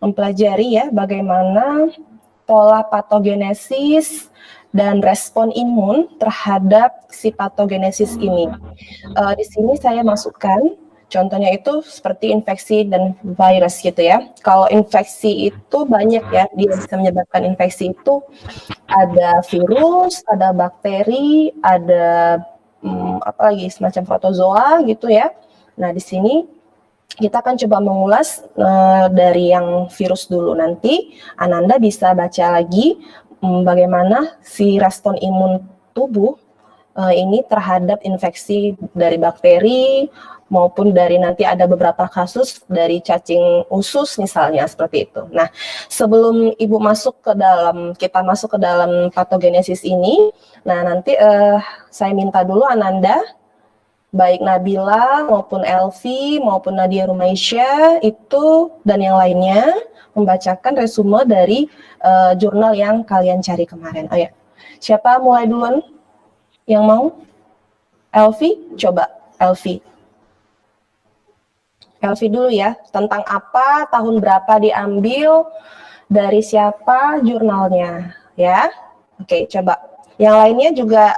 mempelajari ya bagaimana pola patogenesis dan respon imun terhadap si patogenesis ini. Di sini saya masukkan contohnya itu seperti infeksi dan virus gitu ya. Kalau infeksi itu banyak ya, dia bisa menyebabkan infeksi itu ada virus, ada bakteri, ada apa lagi semacam protozoa gitu ya. Nah, di sini kita akan coba mengulas dari yang virus dulu. Nanti Ananda bisa baca lagi bagaimana si respon imun tubuh ini terhadap infeksi dari bakteri maupun dari nanti ada beberapa kasus dari cacing usus misalnya seperti itu. Nah, sebelum Ibu kita masuk ke dalam patogenesis ini, nah nanti saya minta dulu Ananda, baik Nabila maupun Elvi maupun Nadia Rumaisya itu dan yang lainnya membacakan resume dari jurnal yang kalian cari kemarin. Oh ya, siapa mulai duluan yang mau? Elvi, coba Elvi. Elvi dulu ya, tentang apa, tahun berapa diambil, dari siapa jurnalnya, ya. Oke, coba. Yang lainnya juga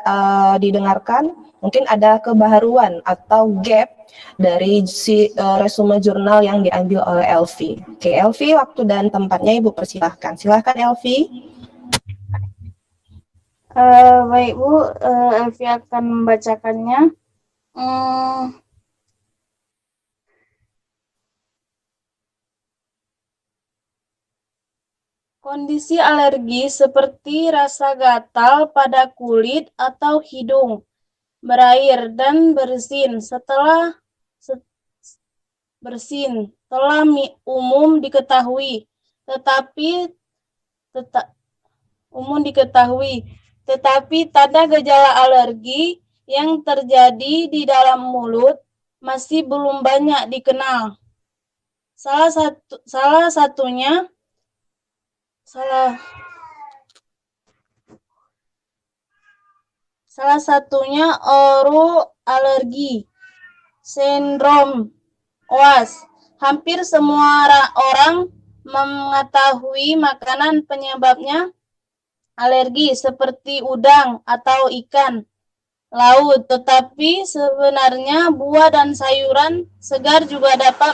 didengarkan, mungkin ada kebaharuan atau gap dari si resume jurnal yang diambil oleh Elvi. Oke, Elvi, waktu dan tempatnya Ibu persilahkan. Silahkan Elvi. Baik Bu, Elvi akan membacakannya. Kondisi alergi seperti rasa gatal pada kulit atau hidung, berair dan bersin telah umum diketahui, tetapi tanda gejala alergi yang terjadi di dalam mulut masih belum banyak dikenal. Salah satunya oroalergi sindrom OAS. Hampir semua orang mengetahui makanan penyebabnya alergi seperti udang atau ikan laut, tetapi sebenarnya buah dan sayuran segar juga dapat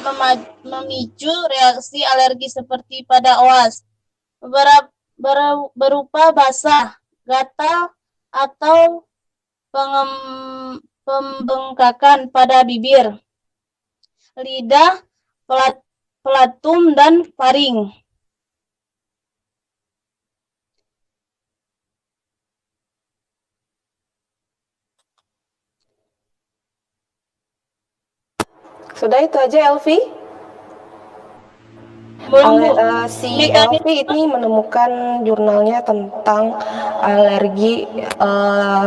memicu reaksi alergi seperti pada OAS. Berupa basah, gatal, atau pembengkakan pada bibir, lidah, pelatum, dan faring. Sudah itu aja Elvi? Si Elvi ini menemukan jurnalnya tentang alergi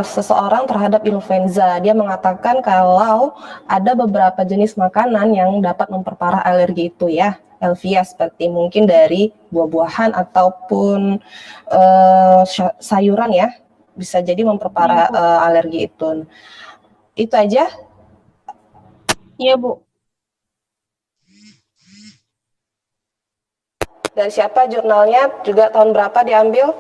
seseorang terhadap influenza. Dia mengatakan kalau ada beberapa jenis makanan yang dapat memperparah alergi itu ya, Elvi ya, seperti mungkin dari buah-buahan ataupun sayuran ya, bisa jadi memperparah alergi itu. Itu aja? Iya Bu. Dari siapa jurnalnya? Juga tahun berapa diambil?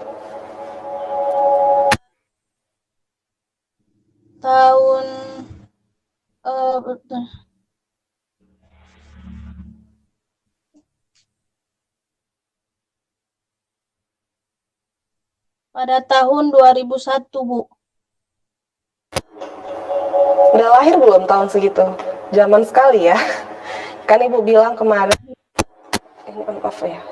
Pada tahun 2001 Bu. Udah lahir belum tahun segitu? Zaman sekali ya. Kan Ibu bilang kemarin, ini on off ya.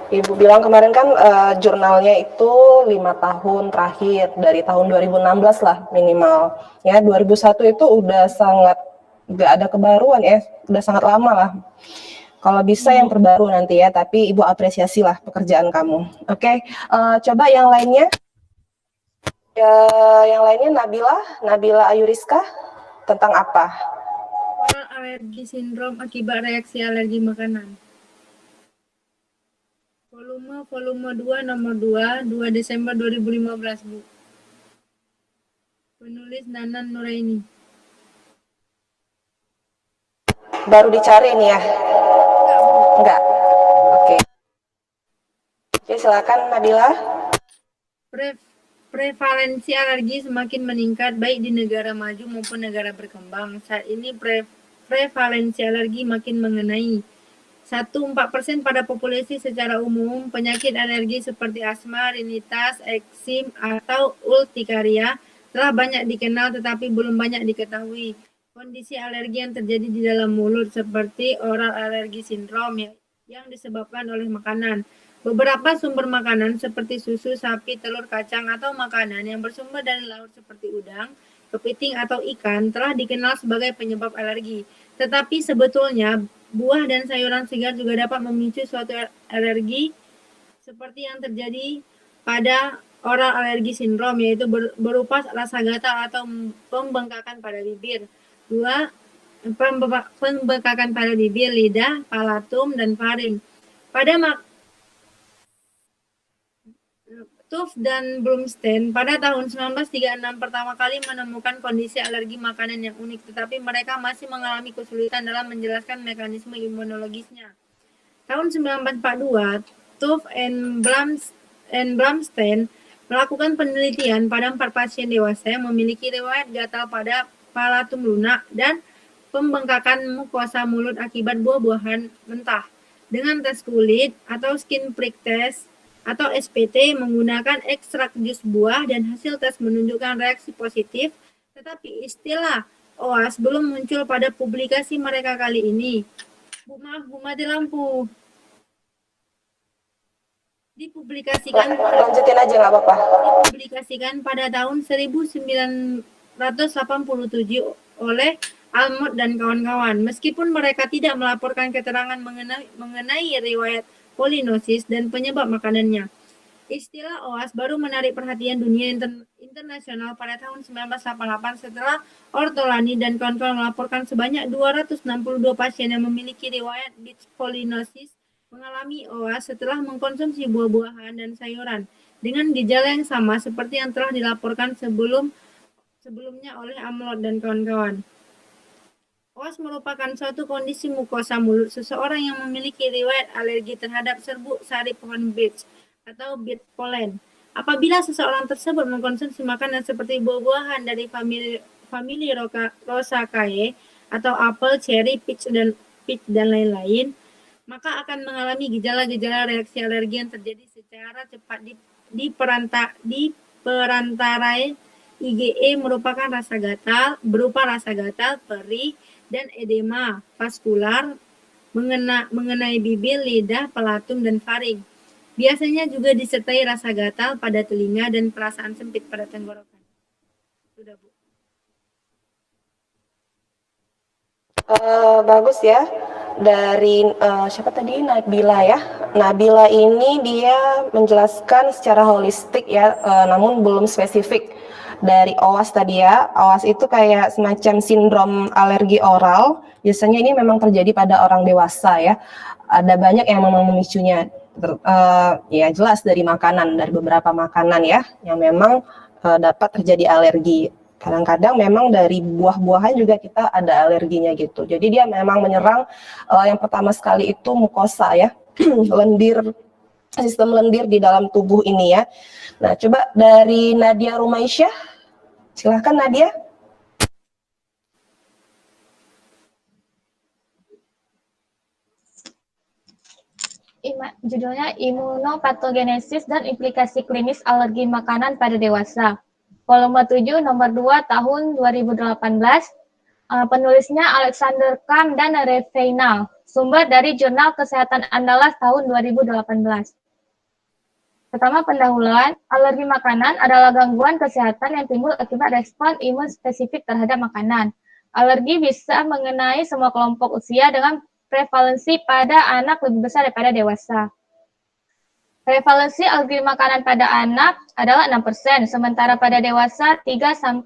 Ibu bilang kemarin kan jurnalnya itu 5 tahun terakhir, dari tahun 2016 lah minimal. Ya, 2001 itu udah sangat gak ada kebaruan ya, udah sangat lama lah. Kalau bisa yang terbaru nanti ya, tapi Ibu apresiasi lah pekerjaan kamu. Oke, coba yang lainnya. Yang lainnya Nabila Ayuriska, tentang apa? Oral alergi sindrom akibat reaksi alergi makanan. Volume 2 nomor 2 Desember 2015 Bu. Penulis Nanan Nuraini. Baru dicari nih ya? Enggak. Oke, silakan Nabila. Prevalensi alergi semakin meningkat baik di negara maju maupun negara berkembang. Saat ini prevalensi alergi makin mengenai 1,4% pada populasi secara umum. Penyakit alergi seperti asma, rinitis, eksim, atau urtikaria telah banyak dikenal tetapi belum banyak diketahui. Kondisi alergi yang terjadi di dalam mulut seperti oral allergy syndrome yang disebabkan oleh makanan. Beberapa sumber makanan seperti susu, sapi, telur, kacang, atau makanan yang bersumber dari laut seperti udang, kepiting, atau ikan telah dikenal sebagai penyebab alergi. Tetapi sebetulnya buah dan sayuran segar juga dapat memicu suatu alergi seperti yang terjadi pada oral allergy syndrome, yaitu berupa rasa gatal atau pembengkakan pada bibir. Pembengkakan pada bibir, lidah, palatum, dan faring. Pada Tufts dan Blumstein pada tahun 1936 pertama kali menemukan kondisi alergi makanan yang unik, tetapi mereka masih mengalami kesulitan dalam menjelaskan mekanisme imunologisnya. Tahun 1942, Tufts and Blumstein melakukan penelitian pada 4 pasien dewasa yang memiliki riwayat gatal pada palatum lunak dan pembengkakan mukosa mulut akibat buah-buahan mentah. Dengan tes kulit atau skin prick test atau SPT menggunakan ekstrak jus buah dan hasil tes menunjukkan reaksi positif, tetapi istilah OAS belum muncul pada publikasi mereka kali ini. Bu, mati lampu. Dipublikasikan Lanjutin aja nggak apa-apa. Dipublikasikan pada tahun 1987 oleh Almond dan kawan-kawan. Meskipun mereka tidak melaporkan keterangan mengenai riwayat polinosis dan penyebab makanannya. Istilah OAS baru menarik perhatian dunia internasional pada tahun 1988 setelah Ortolani dan kawan-kawan melaporkan sebanyak 262 pasien yang memiliki riwayat Bich polinosis mengalami OAS setelah mengkonsumsi buah-buahan dan sayuran dengan gejala yang sama seperti yang telah dilaporkan sebelumnya oleh Amlot dan kawan-kawan. OAS merupakan suatu kondisi mukosa mulut seseorang yang memiliki riwayat alergi terhadap serbuk sari pohon beech atau beet pollen. Apabila seseorang tersebut mengkonsumsi makanan seperti buah-buahan dari famili Rosaceae atau apel, cherry, peach dan lain-lain, maka akan mengalami gejala-gejala reaksi alergi yang terjadi secara cepat di perantarai IgE berupa rasa gatal, perih, dan edema vaskular mengenai bibir, lidah, palatum, dan faring. Biasanya juga disertai rasa gatal pada telinga dan perasaan sempit pada tenggorokan. Sudah, Bu. Bagus ya. Dari siapa tadi? Nabila ya. Nabila ini dia menjelaskan secara holistik ya, namun belum spesifik. Dari OAS tadi ya, OAS itu kayak semacam sindrom alergi oral. Biasanya ini memang terjadi pada orang dewasa ya. Ada banyak yang memang memicunya. Ya jelas dari makanan, dari beberapa makanan ya, yang memang dapat terjadi alergi. Kadang-kadang memang dari buah-buahan juga kita ada alerginya gitu. Jadi dia memang menyerang yang pertama sekali itu mukosa ya, sistem lendir di dalam tubuh ini ya. Nah, coba dari Nadia Rumaisyah, silahkan Nadia. Judulnya Imunopatogenesis dan Implikasi Klinis Alergi Makanan pada Dewasa. Volume 7 nomor 2 tahun 2018. Penulisnya Alexander Kahn dan Refeinal. Sumber dari Jurnal Kesehatan Andalas tahun 2018. Pertama, pendahuluan. Alergi makanan adalah gangguan kesehatan yang timbul akibat respon imun spesifik terhadap makanan. Alergi bisa mengenai semua kelompok usia dengan prevalensi pada anak lebih besar daripada dewasa. Prevalensi alergi makanan pada anak adalah 6%, sementara pada dewasa 3-4%.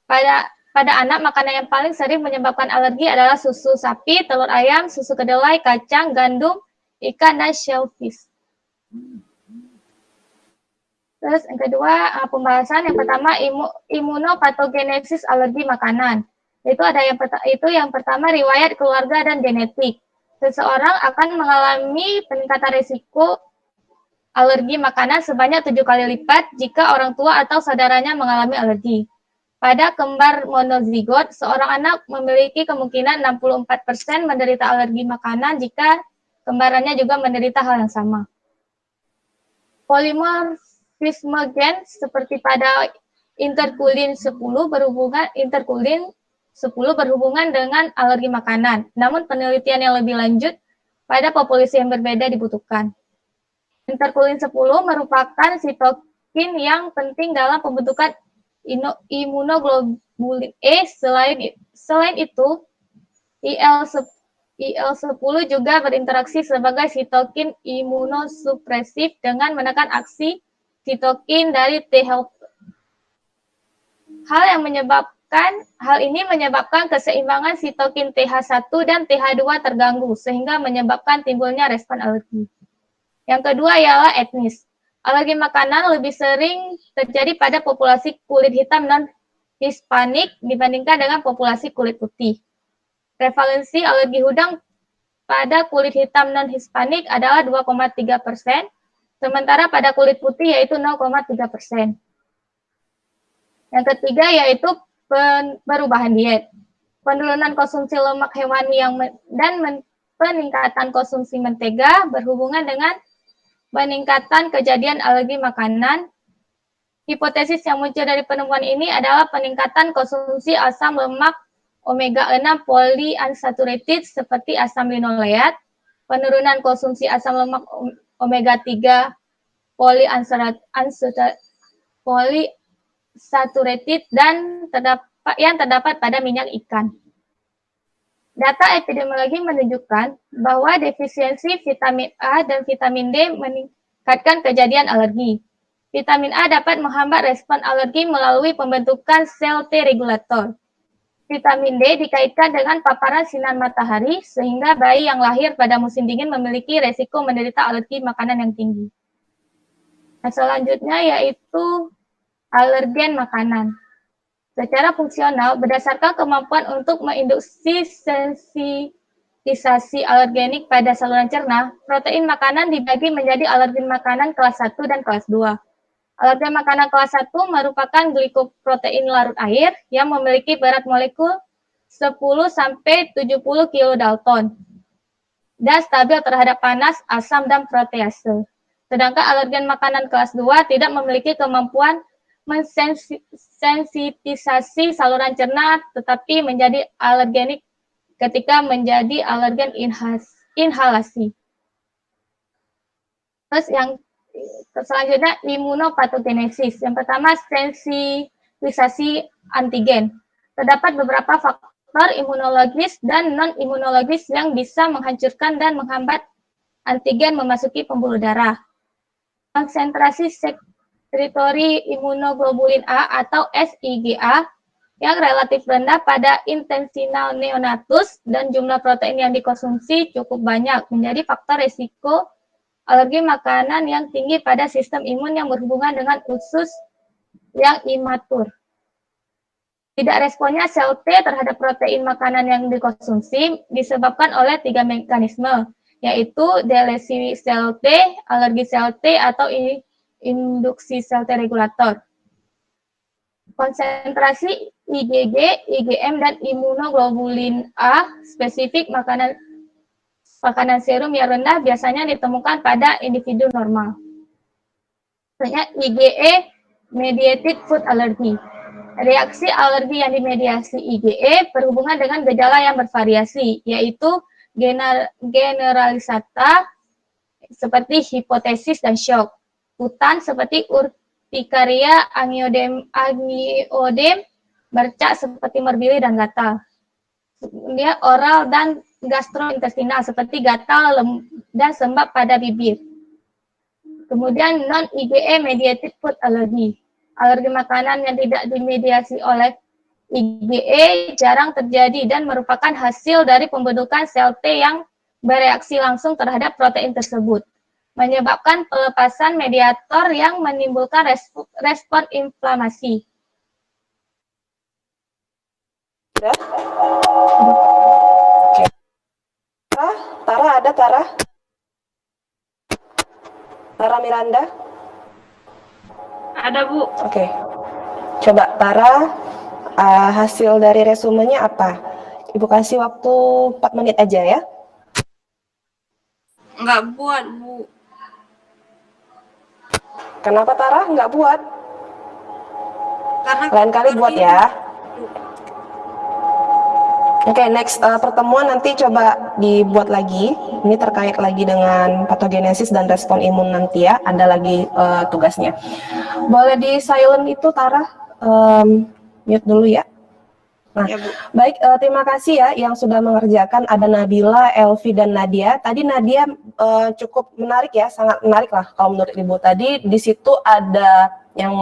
Pada anak, makanan yang paling sering menyebabkan alergi adalah susu sapi, telur ayam, susu kedelai, kacang, gandum, ikan, dan shellfish. Terus yang kedua, pembahasan yang pertama imunopatogenesis alergi makanan. Yang pertama riwayat keluarga dan genetik. Seseorang akan mengalami peningkatan risiko alergi makanan sebanyak 7 kali lipat jika orang tua atau saudaranya mengalami alergi. Pada kembar monozigot, seorang anak memiliki kemungkinan 64% menderita alergi makanan jika kembarannya juga menderita hal yang sama. Polimorfisme gen seperti pada interkulin 10 berhubungan dengan alergi makanan. Namun penelitian yang lebih lanjut pada populasi yang berbeda dibutuhkan. Interkulin 10 merupakan sitokin yang penting dalam pembentukan imunoglobulin E. Selain itu, IL-10 juga berinteraksi sebagai sitokin imunosupresif dengan menekan aksi sitokin dari T helper. Hal ini menyebabkan keseimbangan sitokin TH1 dan TH2 terganggu, sehingga menyebabkan timbulnya respon alergi. Yang kedua ialah etnis. Alergi makanan lebih sering terjadi pada populasi kulit hitam non-Hispanik dibandingkan dengan populasi kulit putih. Prevalensi alergi udang pada kulit hitam non-Hispanik adalah 2,3%, sementara pada kulit putih yaitu 0,3%. Yang ketiga yaitu perubahan diet. Penurunan konsumsi lemak hewani dan peningkatan konsumsi mentega berhubungan dengan peningkatan kejadian alergi makanan. Hipotesis yang muncul dari penemuan ini adalah peningkatan konsumsi asam lemak omega-6 polyunsaturated seperti asam linoleat, penurunan konsumsi asam lemak omega-3 polyunsaturated dan yang terdapat pada minyak ikan. Data epidemiologi menunjukkan bahwa defisiensi vitamin A dan vitamin D meningkatkan kejadian alergi. Vitamin A dapat menghambat respon alergi melalui pembentukan sel T regulator. Vitamin D dikaitkan dengan paparan sinar matahari, sehingga bayi yang lahir pada musim dingin memiliki resiko menderita alergi makanan yang tinggi. Nah, selanjutnya yaitu alergen makanan. Secara fungsional, berdasarkan kemampuan untuk menginduksi sensitisasi alergenik pada saluran cerna, protein makanan dibagi menjadi alergen makanan kelas 1 dan kelas 2. Alergen makanan kelas 1 merupakan glikoprotein larut air yang memiliki berat molekul 10-70 kilodalton dan stabil terhadap panas, asam, dan protease. Sedangkan alergen makanan kelas 2 tidak memiliki kemampuan mensensitisasi saluran cerna tetapi menjadi alergenik ketika menjadi alergen inhalasi. Terus yang selanjutnya imunopatogenesis. Yang pertama sensitisasi antigen. Terdapat beberapa faktor imunologis dan non-imunologis yang bisa menghancurkan dan menghambat antigen memasuki pembuluh darah. Konsentrasi sekretori imunoglobulin A atau SIGA yang relatif rendah pada intestinal neonatus dan jumlah protein yang dikonsumsi cukup banyak menjadi faktor risiko alergi makanan yang tinggi pada sistem imun yang berhubungan dengan usus yang imatur. Tidak responnya sel T terhadap protein makanan yang dikonsumsi disebabkan oleh 3 mekanisme, yaitu delesi sel T, alergi sel T, atau induksi sel T regulator. Konsentrasi IgG, IgM, dan imunoglobulin A spesifik makanan serum yang rendah biasanya ditemukan pada individu normal. Contohnya IgE mediated food allergy. Reaksi alergi yang dimediasi IgE berhubungan dengan gejala yang bervariasi, yaitu generalisata seperti hipotesis dan shock, kutan seperti urtikaria, angiodem, bercak seperti merbili dan gatal. Dia oral dan gastrointestinal seperti gatal dan sembab pada bibir. Kemudian non-IgE mediated food allergy. Alergi makanan yang tidak dimediasi oleh IgE jarang terjadi dan merupakan hasil dari pembentukan sel T yang bereaksi langsung terhadap protein tersebut, menyebabkan pelepasan mediator yang menimbulkan respon inflamasi. Oke. Tara ada, Tara? Tara Miranda? Ada, Bu. Oke. Coba Tara, hasil dari resumenya apa? Ibu kasih waktu 4 menit aja ya. Nggak buat, Bu. Kenapa Tara nggak buat? Karena Lain kali buat ya. Oke, next pertemuan nanti coba dibuat lagi. Ini terkait lagi dengan patogenesis dan respon imun nanti ya. Ada lagi tugasnya. Boleh di silent itu Tara, mute dulu ya. Nah, Ya, Bu. baik, terima kasih ya yang sudah mengerjakan. Ada Nabila, Elvi, dan Nadia. Tadi Nadia cukup menarik ya, sangat menarik lah kalau menurut Ibu. Tadi di situ ada yang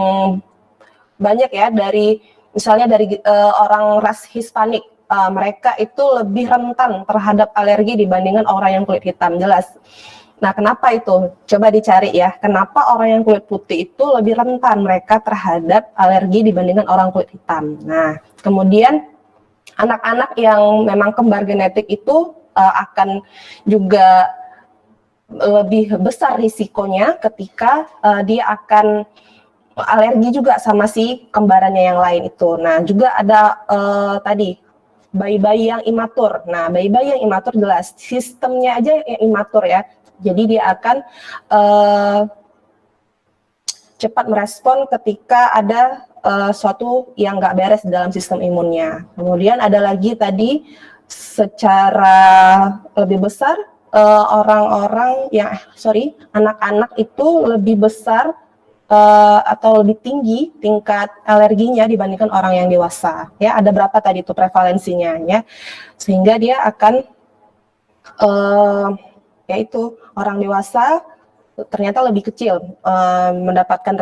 banyak ya, dari misalnya dari orang ras Hispanik. Mereka itu lebih rentan terhadap alergi dibandingkan orang yang kulit hitam, jelas. Nah, kenapa itu? Coba dicari ya, kenapa orang yang kulit putih itu lebih rentan mereka terhadap alergi dibandingkan orang kulit hitam. Nah, kemudian anak-anak yang memang kembar genetik itu akan juga lebih besar risikonya ketika dia akan alergi juga sama si kembarannya yang lain itu. Nah, juga ada tadi bayi-bayi yang imatur. Nah, bayi-bayi yang imatur jelas sistemnya aja yang imatur ya. Jadi dia akan cepat merespon ketika ada suatu yang nggak beres dalam sistem imunnya. Kemudian ada lagi tadi secara lebih besar anak-anak itu lebih besar atau lebih tinggi tingkat alerginya dibandingkan orang yang dewasa. Ya, ada berapa tadi itu prevalensinya ya, sehingga dia akan yaitu orang dewasa ternyata lebih kecil mendapatkan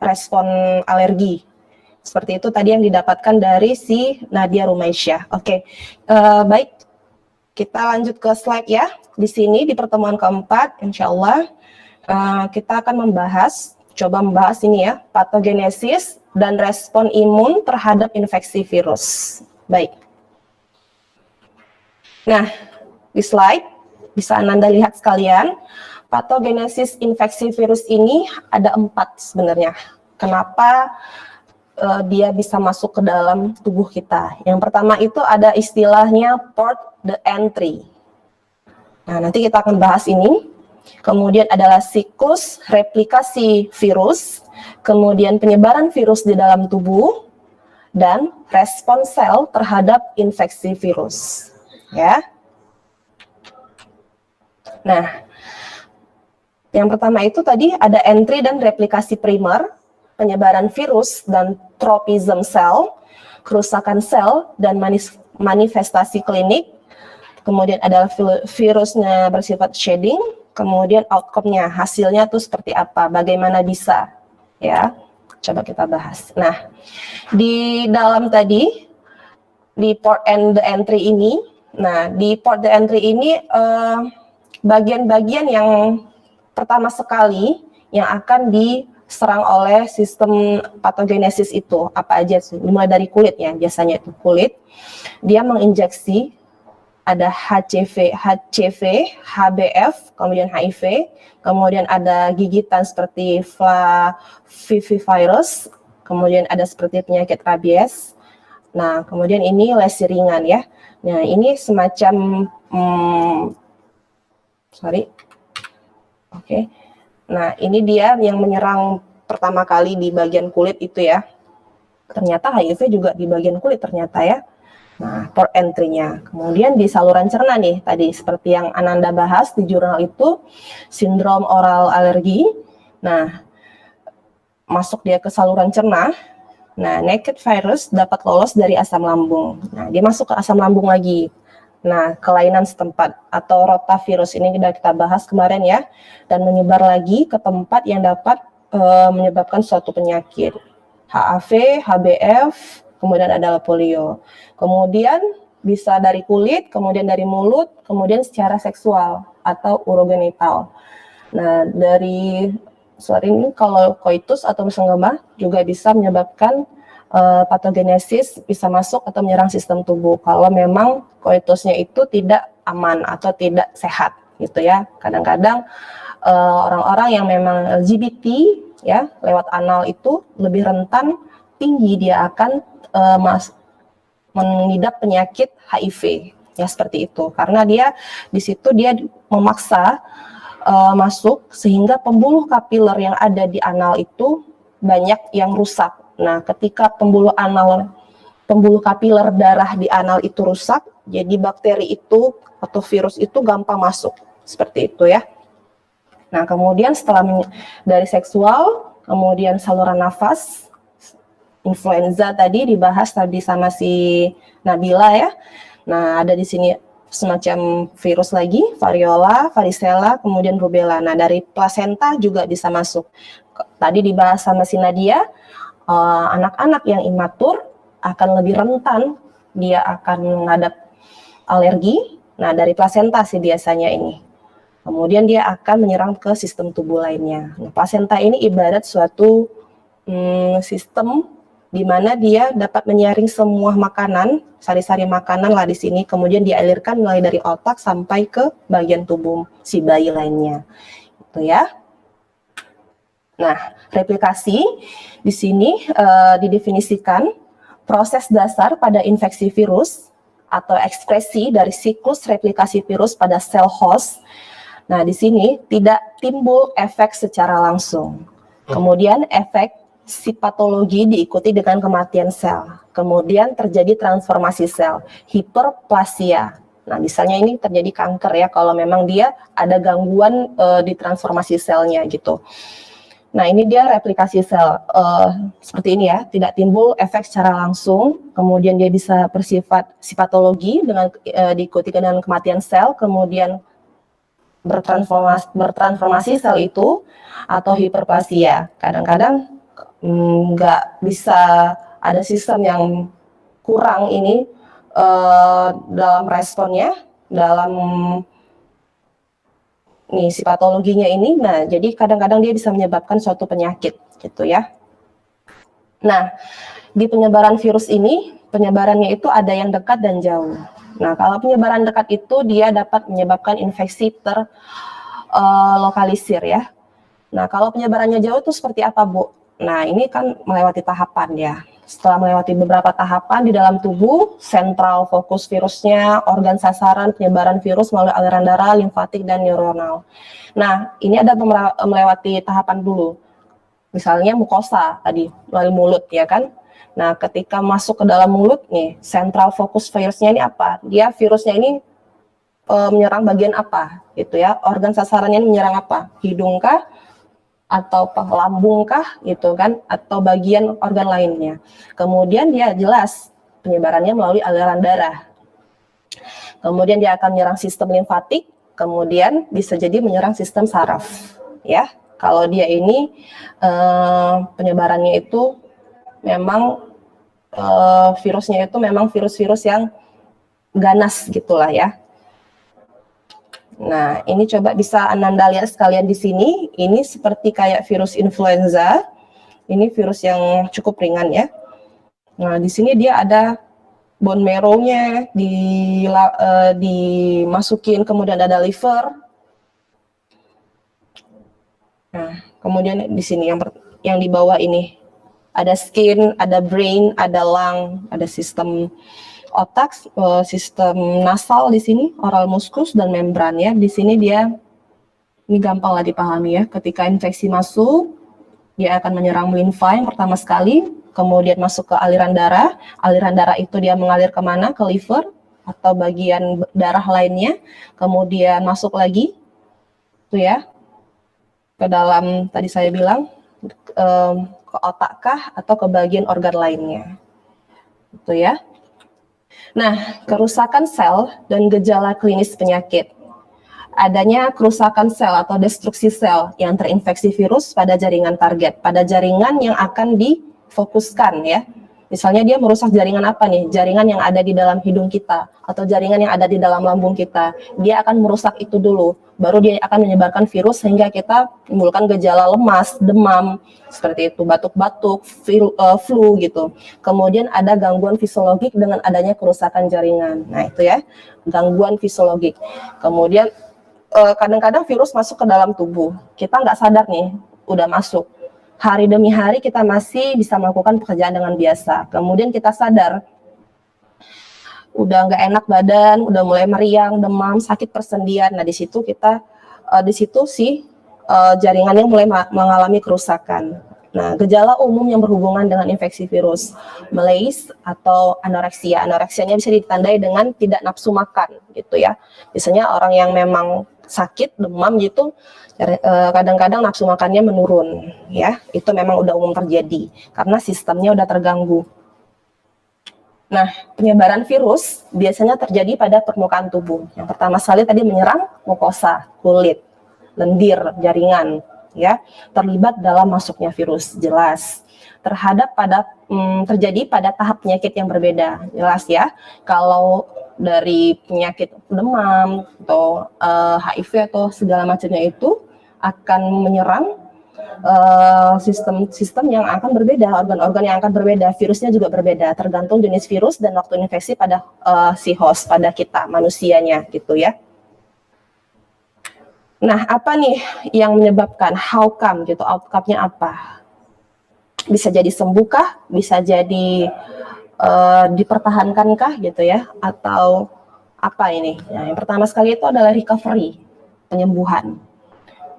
respon alergi. Seperti itu tadi yang didapatkan dari si Nadia Rumaisyah. Oke, baik, kita lanjut ke slide ya. Di sini di pertemuan keempat, insya Allah kita akan membahas ini ya, patogenesis dan respon imun terhadap infeksi virus. Baik. Nah, di slide bisa Anda lihat sekalian, patogenesis infeksi virus ini ada 4 sebenarnya. Kenapa dia bisa masuk ke dalam tubuh kita? Yang pertama itu ada istilahnya port the entry. Nah, nanti kita akan bahas ini. Kemudian adalah siklus replikasi virus, kemudian penyebaran virus di dalam tubuh, dan respon sel terhadap infeksi virus. Ya. Nah, yang pertama itu tadi ada entry dan replikasi primer, penyebaran virus dan tropism sel, kerusakan sel dan manifestasi klinik. Kemudian adalah virusnya bersifat shedding. Kemudian outcome-nya, hasilnya tuh seperti apa, bagaimana bisa, ya, coba kita bahas. Nah, di dalam tadi, di port and the entry ini, nah, di port the entry ini, bagian-bagian yang pertama sekali yang akan diserang oleh sistem patogenesis itu, apa aja sih, mulai dari kulit ya, biasanya itu kulit, dia menginjeksi, ada HCV, HBF, kemudian HIV, kemudian ada gigitan seperti flavivirus, kemudian ada seperti penyakit rabies. Nah, kemudian ini lesi ringan ya. Nah, ini semacam, Nah, ini dia yang menyerang pertama kali di bagian kulit itu ya. Ternyata HIV juga di bagian kulit ternyata ya. Nah, port entry-nya. Kemudian di saluran cerna nih, tadi seperti yang Ananda bahas di jurnal itu, sindrom oral alergi. Nah, masuk dia ke saluran cerna. Nah, naked virus dapat lolos dari asam lambung. Nah, dia masuk ke asam lambung lagi. Nah, kelainan setempat atau rotavirus ini sudah kita bahas kemarin ya, dan menyebar lagi ke tempat yang dapat menyebabkan suatu penyakit. HAV, HBF, kemudian adalah polio. Kemudian bisa dari kulit, kemudian dari mulut, kemudian secara seksual atau urogenital. Nah, dari ini kalau koitus atau bersenggama juga bisa menyebabkan patogenesis, bisa masuk atau menyerang sistem tubuh. Kalau memang koitusnya itu tidak aman atau tidak sehat gitu ya. Kadang-kadang orang-orang yang memang LGBT ya lewat anal itu lebih rentan tinggi dia akan mengidap penyakit HIV ya, seperti itu, karena dia di situ dia memaksa masuk sehingga pembuluh kapiler yang ada di anal itu banyak yang rusak. Nah, ketika pembuluh kapiler darah di anal itu rusak, jadi bakteri itu atau virus itu gampang masuk, seperti itu ya. Nah, kemudian setelah dari seksual, kemudian saluran nafas, influenza tadi dibahas tadi sama si Nabila ya. Nah, ada di sini semacam virus lagi, variola, varicella, kemudian rubella. Nah, dari plasenta juga bisa masuk. Tadi dibahas sama si Nadia, anak-anak yang imatur akan lebih rentan, dia akan menghadap alergi. Nah, dari plasenta sih biasanya ini. Kemudian dia akan menyerang ke sistem tubuh lainnya. Nah, plasenta ini ibarat suatu sistem di mana dia dapat menyaring semua makanan, sari-sari makanan lah di sini, kemudian dialirkan mulai dari otak sampai ke bagian tubuh si bayi lainnya. Itu ya. Nah, replikasi di sini didefinisikan proses dasar pada infeksi virus atau ekspresi dari siklus replikasi virus pada sel host. Nah, di sini tidak timbul efek secara langsung. Kemudian efek sipatologi diikuti dengan kematian sel. Kemudian terjadi transformasi sel, hiperplasia. Nah, misalnya ini terjadi kanker ya, kalau memang dia ada gangguan di transformasi selnya gitu. Nah, ini dia replikasi sel seperti ini ya, tidak timbul efek secara langsung. Kemudian dia bisa bersifat sipatologi dengan diikuti dengan kematian sel, kemudian bertransformasi sel itu atau hiperplasia. Kadang-kadang nggak bisa, ada sistem yang kurang ini dalam responnya, dalam sipatologinya ini. Nah, jadi kadang-kadang dia bisa menyebabkan suatu penyakit gitu ya. Nah, di penyebaran virus ini, penyebarannya itu ada yang dekat dan jauh. Nah, kalau penyebaran dekat itu dia dapat menyebabkan infeksi terlokalisir ya. Nah, kalau penyebarannya jauh itu seperti apa, Bu? Nah, ini kan melewati tahapan ya. Setelah melewati beberapa tahapan di dalam tubuh, sentral fokus virusnya, organ sasaran penyebaran virus melalui aliran darah, limfatik, dan neuronal. Nah, ini ada melewati tahapan dulu. Misalnya mukosa tadi, melalui mulut ya kan. Nah, ketika masuk ke dalam mulut nih, sentral fokus virusnya ini apa? Dia virusnya ini menyerang bagian apa? Gitu ya. Organ sasarannya ini menyerang apa? Hidung kah? Atau lambung kah? Gitu kan? Atau bagian organ lainnya. Kemudian dia jelas penyebarannya melalui aliran darah. Kemudian dia akan menyerang sistem limfatik, kemudian bisa jadi menyerang sistem saraf. Ya, kalau dia ini penyebarannya itu memang virusnya itu memang virus-virus yang ganas gitulah ya. Nah, ini coba bisa Ananda lihat sekalian di sini. Ini seperti kayak virus influenza. Ini virus yang cukup ringan ya. Nah, di sini dia ada bone marrow-nya dimasukin, kemudian ada liver. Nah, kemudian di sini yang di bawah ini ada skin, ada brain, ada lung, ada sistem otak, sistem nasal di sini, oral muskus dan membran ya. Di sini dia ini gampang lah dipahami ya. Ketika infeksi masuk, dia akan menyerang limfa yang pertama sekali, kemudian masuk ke aliran darah. Aliran darah itu dia mengalir kemana? Ke liver atau bagian darah lainnya. Kemudian masuk lagi, tuh ya, ke dalam tadi saya bilang ke otak kah atau ke bagian organ lainnya, itu ya. Nah, kerusakan sel dan gejala klinis penyakit. Adanya kerusakan sel atau destruksi sel yang terinfeksi virus pada jaringan target, pada jaringan yang akan difokuskan ya. Misalnya dia merusak jaringan apa nih? Jaringan yang ada di dalam hidung kita atau jaringan yang ada di dalam lambung kita. Dia akan merusak itu dulu, baru dia akan menyebarkan virus sehingga kita menimbulkan gejala lemas, demam, seperti itu, batuk-batuk, flu gitu. Kemudian ada gangguan fisiologik dengan adanya kerusakan jaringan. Nah, itu ya, gangguan fisiologik. Kemudian kadang-kadang virus masuk ke dalam tubuh. Kita nggak sadar nih, udah masuk. Hari demi hari kita masih bisa melakukan pekerjaan dengan biasa. Kemudian kita sadar, udah nggak enak badan, udah mulai meriang, demam, sakit persendian. Nah, di situ jaringannya mulai mengalami kerusakan. Nah, gejala umum yang berhubungan dengan infeksi virus, malaise atau anoreksia. Anoreksianya bisa ditandai dengan tidak nafsu makan, gitu ya. Biasanya orang yang memang sakit, demam gitu, kadang-kadang nafsu makannya menurun, ya. Itu memang udah umum terjadi karena sistemnya udah terganggu. Nah, penyebaran virus biasanya terjadi pada permukaan tubuh. Yang pertama sekali tadi menyerang mukosa, kulit, lendir, jaringan, ya, terlibat dalam masuknya virus, jelas. Terjadi pada tahap penyakit yang berbeda, jelas ya. Kalau dari penyakit demam atau HIV atau segala macamnya itu akan menyerang sistem yang akan berbeda, organ-organ yang akan berbeda, virusnya juga berbeda, tergantung jenis virus dan waktu infeksi pada si host, pada kita, manusianya gitu ya. Nah, apa nih yang menyebabkan, how come gitu, outcome-nya apa? Bisa jadi sembuhkah, bisa jadi dipertahankankah gitu ya, atau apa ini? Nah, yang pertama sekali itu adalah recovery, penyembuhan.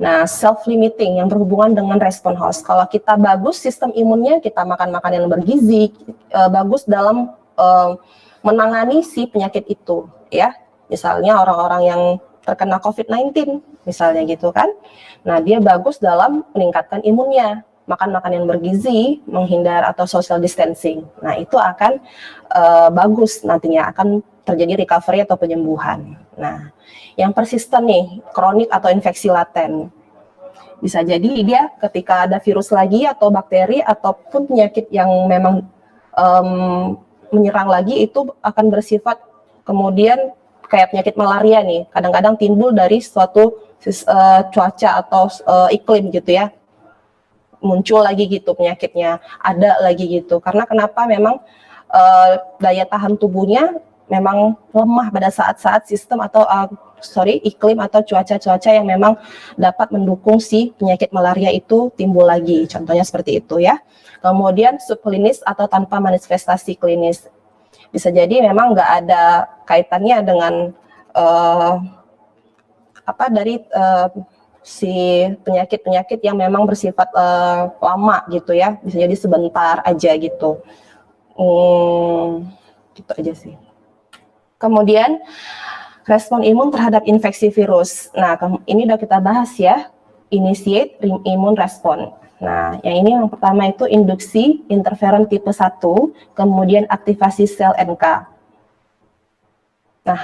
Nah, self-limiting yang berhubungan dengan respon host. Kalau kita bagus sistem imunnya, kita makan makanan yang bergizi, bagus dalam menangani si penyakit itu, ya. Misalnya orang-orang yang terkena COVID-19, misalnya gitu kan. Nah, dia bagus dalam meningkatkan imunnya, makan makanan yang bergizi, menghindar atau social distancing. Nah, itu akan bagus nantinya, akan terjadi recovery atau penyembuhan. Nah, yang persisten nih, kronik atau infeksi laten. Bisa jadi dia ketika ada virus lagi atau bakteri ataupun penyakit yang memang menyerang lagi itu akan bersifat kemudian kayak penyakit malaria nih. Kadang-kadang timbul dari suatu cuaca atau iklim gitu ya. Muncul lagi gitu penyakitnya, ada lagi gitu. Karena kenapa memang daya tahan tubuhnya memang lemah pada saat-saat sistem atau iklim atau cuaca-cuaca yang memang dapat mendukung si penyakit malaria itu timbul lagi. Contohnya seperti itu ya. Kemudian subklinis atau tanpa manifestasi klinis. Bisa jadi memang nggak ada kaitannya dengan si penyakit-penyakit yang memang bersifat lama gitu ya. Bisa jadi sebentar aja gitu. Gitu aja sih. Kemudian respon imun terhadap infeksi virus. Nah, ini udah kita bahas ya, initiate immune response. Nah, yang pertama itu induksi interferon tipe 1, kemudian aktivasi sel NK. Nah,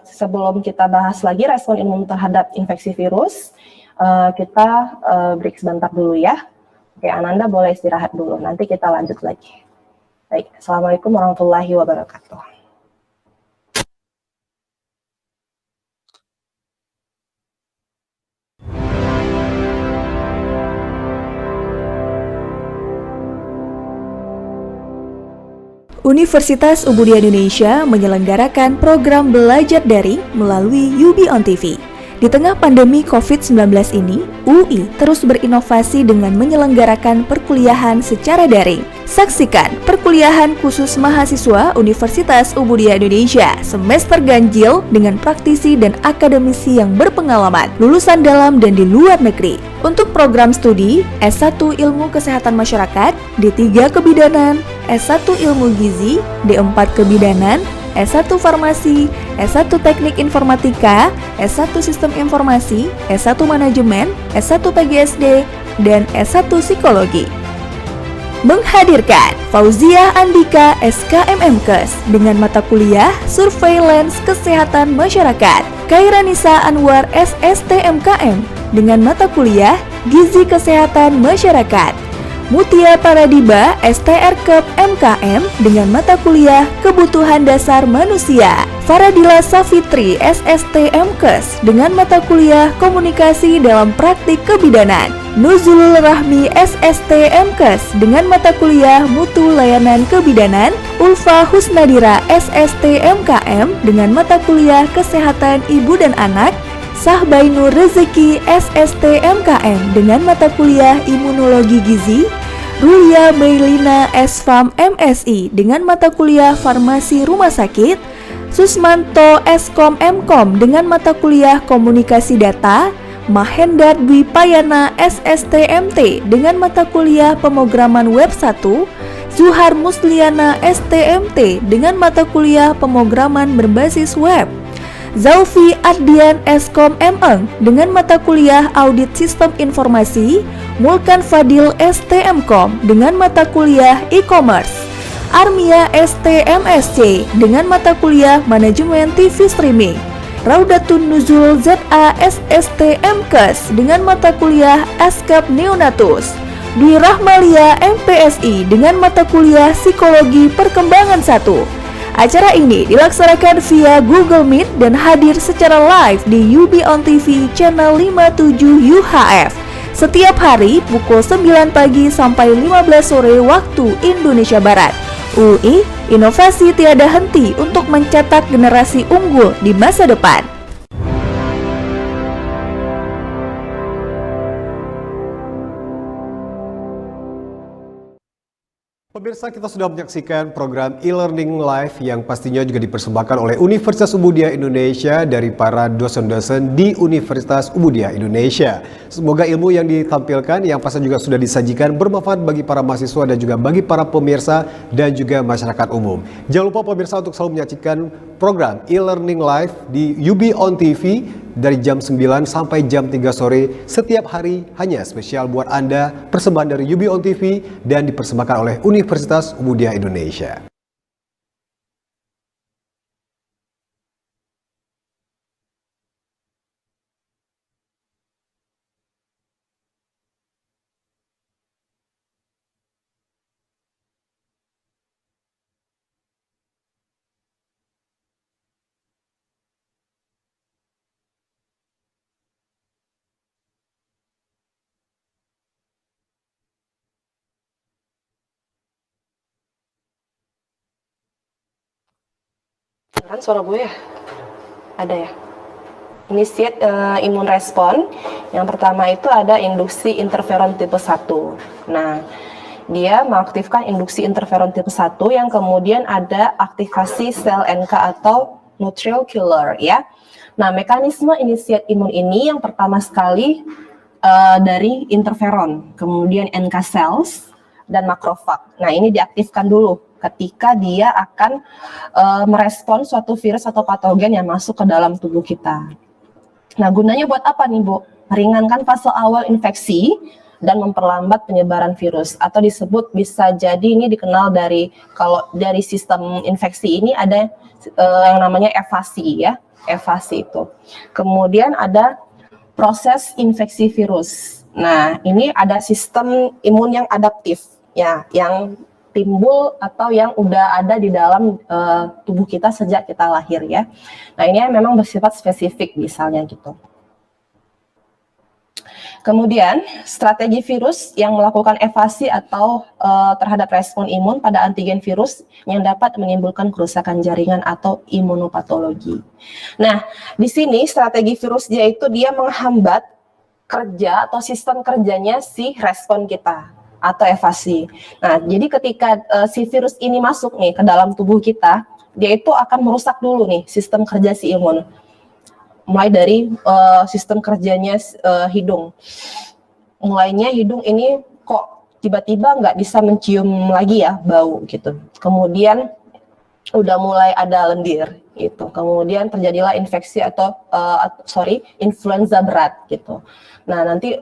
sebelum kita bahas lagi respon imun terhadap infeksi virus, kita break sebentar dulu ya. Oke, Ananda boleh istirahat dulu, nanti kita lanjut lagi. Baik, Assalamualaikum warahmatullahi wabarakatuh. Universitas Ubudiyah Indonesia menyelenggarakan program belajar daring melalui UB On TV. Di tengah pandemi COVID-19 ini, UI terus berinovasi dengan menyelenggarakan perkuliahan secara daring. Saksikan perkuliahan khusus mahasiswa Universitas Ubudiyah Indonesia semester ganjil dengan praktisi dan akademisi yang berpengalaman, lulusan dalam dan di luar negeri. Untuk program studi S1 Ilmu Kesehatan Masyarakat, D3 Kebidanan, S1 Ilmu Gizi, D4 Kebidanan, S1 Farmasi, S1 Teknik Informatika, S1 Sistem Informasi, S1 Manajemen, S1 PGSD, dan S1 Psikologi. Menghadirkan Fauzia Andika SKMMKes dengan mata kuliah Surveillance Kesehatan Masyarakat, Kairanisa Anwar SSTMKM dengan mata kuliah Gizi Kesehatan Masyarakat, Mutia Paradiba STR-Kep MKM dengan mata kuliah Kebutuhan Dasar Manusia. Faradila Safitri SST MKes dengan mata kuliah Komunikasi dalam Praktik Kebidanan. Nuzulul Rahmi SST MKes dengan mata kuliah Mutu Layanan Kebidanan. Ulfa Husnadira SST MKM dengan mata kuliah Kesehatan Ibu dan Anak. Sahbainur Rezeki SST MKM dengan mata kuliah Imunologi Gizi. Rulia Meilina SFAM MSI dengan mata kuliah Farmasi Rumah Sakit. Susmanto Eskom Mkom dengan mata kuliah Komunikasi Data. Mahendra Dwi Payana SSTMT dengan mata kuliah Pemrograman Web 1. Zuhar Musliana STMT dengan mata kuliah Pemrograman Berbasis Web. Zaufi Ardian Eskom Meng dengan mata kuliah Audit Sistem Informasi. Mulkan Fadil STMkom dengan mata kuliah E-commerce. Armia STMSC dengan mata kuliah Manajemen TV Streaming. Raudatun Nuzul ZA SST MKes dengan mata kuliah Askap Neonatus. Dwi Rahmalia MPSI dengan mata kuliah Psikologi Perkembangan 1. Acara ini dilaksanakan via Google Meet dan hadir secara live di UB On TV channel 57 UHF. Setiap hari pukul 9 pagi sampai 15 sore waktu Indonesia Barat. UI, inovasi tiada henti untuk mencetak generasi unggul di masa depan. Pemirsa, kita sudah menyaksikan program e-learning live yang pastinya juga dipersembahkan oleh Universitas Umudia Indonesia dari para dosen-dosen di Universitas Umudia Indonesia. Semoga ilmu yang ditampilkan yang pasti juga sudah disajikan bermanfaat bagi para mahasiswa dan juga bagi para pemirsa dan juga masyarakat umum. Jangan lupa pemirsa untuk selalu menyaksikan program e-learning live di UB On TV dari jam 9 sampai jam 3 sore setiap hari, hanya spesial buat Anda, persembahan dari UB On TV dan dipersembahkan oleh Universitas Umudia Indonesia. Kan suara gue ya? Ada ya? Initiate immune respon. Yang pertama itu ada induksi interferon tipe 1. Nah, dia mengaktifkan induksi interferon tipe 1 yang kemudian ada aktivasi sel NK atau neutrophil killer ya. Nah, mekanisme initiate imun ini yang pertama sekali dari interferon, kemudian NK cells dan makrofag. Nah, ini diaktifkan dulu ketika dia akan merespon suatu virus atau patogen yang masuk ke dalam tubuh kita. Nah, gunanya buat apa nih, Bu? Meringankan fase awal infeksi dan memperlambat penyebaran virus, atau disebut bisa jadi ini dikenal dari, kalau dari sistem infeksi ini ada yang namanya evasi ya, evasi itu. Kemudian ada proses infeksi virus. Nah, ini ada sistem imun yang adaptif ya, yang timbul atau yang udah ada di dalam tubuh kita sejak kita lahir ya. Nah, ini memang bersifat spesifik misalnya gitu. Kemudian strategi virus yang melakukan evasi atau terhadap respon imun pada antigen virus yang dapat menimbulkan kerusakan jaringan atau imunopatologi. Nah, di sini strategi virus yaitu dia menghambat kerja atau sistem kerjanya si respon kita atau evasi. Nah, jadi ketika si virus ini masuk nih ke dalam tubuh kita, dia itu akan merusak dulu nih sistem kerja si imun. Mulai dari sistem kerjanya hidung. Mulainya hidung ini kok tiba-tiba nggak bisa mencium lagi ya bau gitu. Kemudian udah mulai ada lendir gitu. Kemudian terjadilah infeksi atau influenza berat gitu. Nah, nanti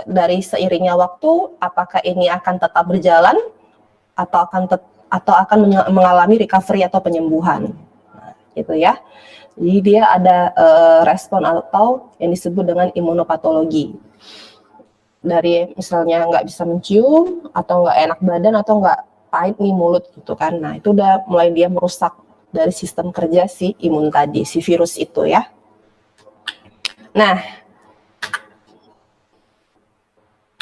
dari seiringnya waktu, apakah ini akan tetap berjalan atau akan mengalami recovery atau penyembuhan, nah, gitu ya. Jadi dia ada respon atau yang disebut dengan imunopatologi. dari misalnya nggak bisa mencium, atau nggak enak badan, atau nggak pahit nih mulut gitu kan. Nah, itu udah mulai dia merusak dari sistem kerja si imun tadi, si virus itu ya. Nah,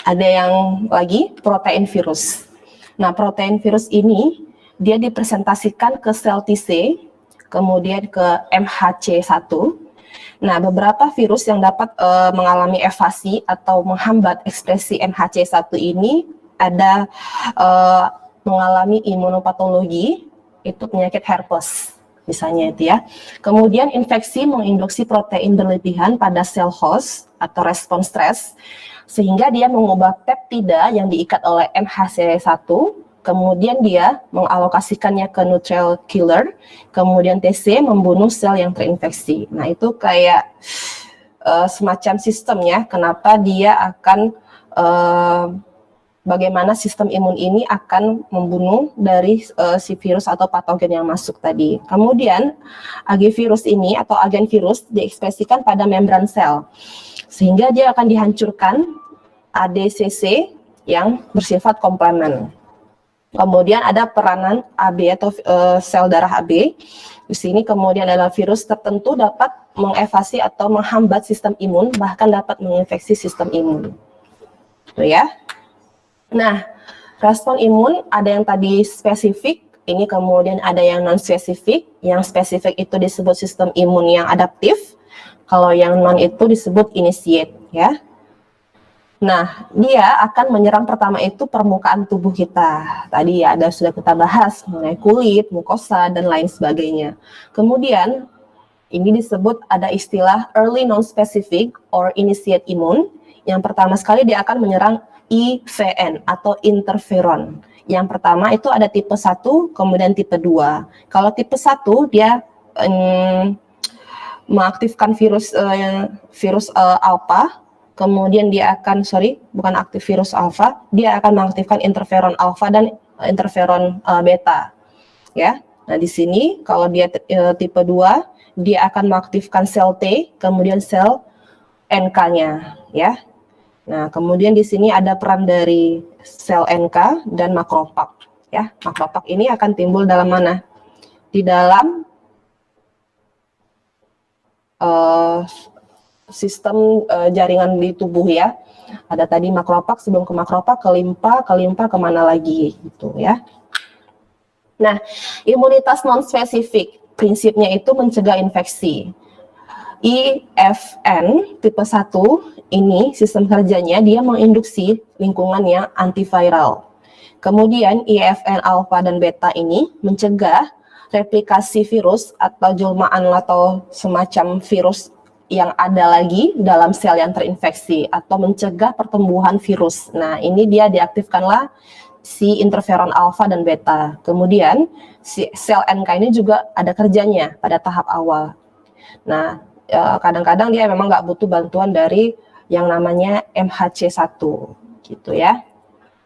ada yang lagi protein virus. Nah, protein virus ini dia dipresentasikan ke sel TC, kemudian ke MHC1. Nah, beberapa virus yang dapat mengalami evasi atau menghambat ekspresi MHC1 ini ada mengalami imunopatologi, itu penyakit herpes misalnya itu ya. Kemudian infeksi menginduksi protein berlebihan pada sel host atau respon stres, sehingga dia mengubah peptida yang diikat oleh MHC1, kemudian dia mengalokasikannya ke neutral killer, kemudian TC membunuh sel yang terinfeksi. Nah, itu kayak semacam sistem ya, kenapa dia akan bagaimana sistem imun ini akan membunuh dari si virus atau patogen yang masuk tadi. Kemudian virus ini atau agen virus diekspresikan pada membran sel, sehingga dia akan dihancurkan ADCC yang bersifat komplemen. Kemudian ada peranan AB atau sel darah AB. Di sini kemudian adalah virus tertentu dapat mengevasi atau menghambat sistem imun, bahkan dapat menginfeksi sistem imun. Itu ya. Nah, respon imun ada yang tadi spesifik, ini kemudian ada yang non spesifik. Yang spesifik itu disebut sistem imun yang adaptif. Kalau yang non itu disebut initiate ya. Nah, dia akan menyerang pertama itu permukaan tubuh kita. Tadi ya sudah kita bahas mengenai kulit, mukosa, dan lain sebagainya. Kemudian, ini disebut ada istilah early non-specific or initiate immune. Yang pertama sekali dia akan menyerang IVN atau interferon. Yang pertama itu ada tipe 1, kemudian tipe 2. Kalau tipe 1 dia mengaktifkan virus alpha. Kemudian dia akan, bukan aktif virus alpha, dia akan mengaktifkan interferon alpha dan interferon beta. Ya. Nah, di sini kalau dia tipe 2, dia akan mengaktifkan sel T, kemudian sel NK-nya, ya. Nah, kemudian di sini ada peran dari sel NK dan makrofag, ya. Makrofag ini akan timbul dalam mana? Di dalam sistem jaringan di tubuh ya. Ada tadi makrofag, sebelum ke makrofag ke limpa kemana lagi gitu ya. Nah, imunitas non-spesifik prinsipnya itu mencegah infeksi. IFN tipe 1 ini sistem kerjanya dia menginduksi lingkungan yang antiviral. Kemudian IFN alpha dan beta ini mencegah replikasi virus atau jelmaan atau semacam virus yang ada lagi dalam sel yang terinfeksi atau mencegah pertumbuhan virus. Nah, ini dia diaktifkanlah si interferon alfa dan beta. Kemudian si sel NK ini juga ada kerjanya pada tahap awal. Nah, kadang-kadang dia memang nggak butuh bantuan dari yang namanya MHC1 gitu ya.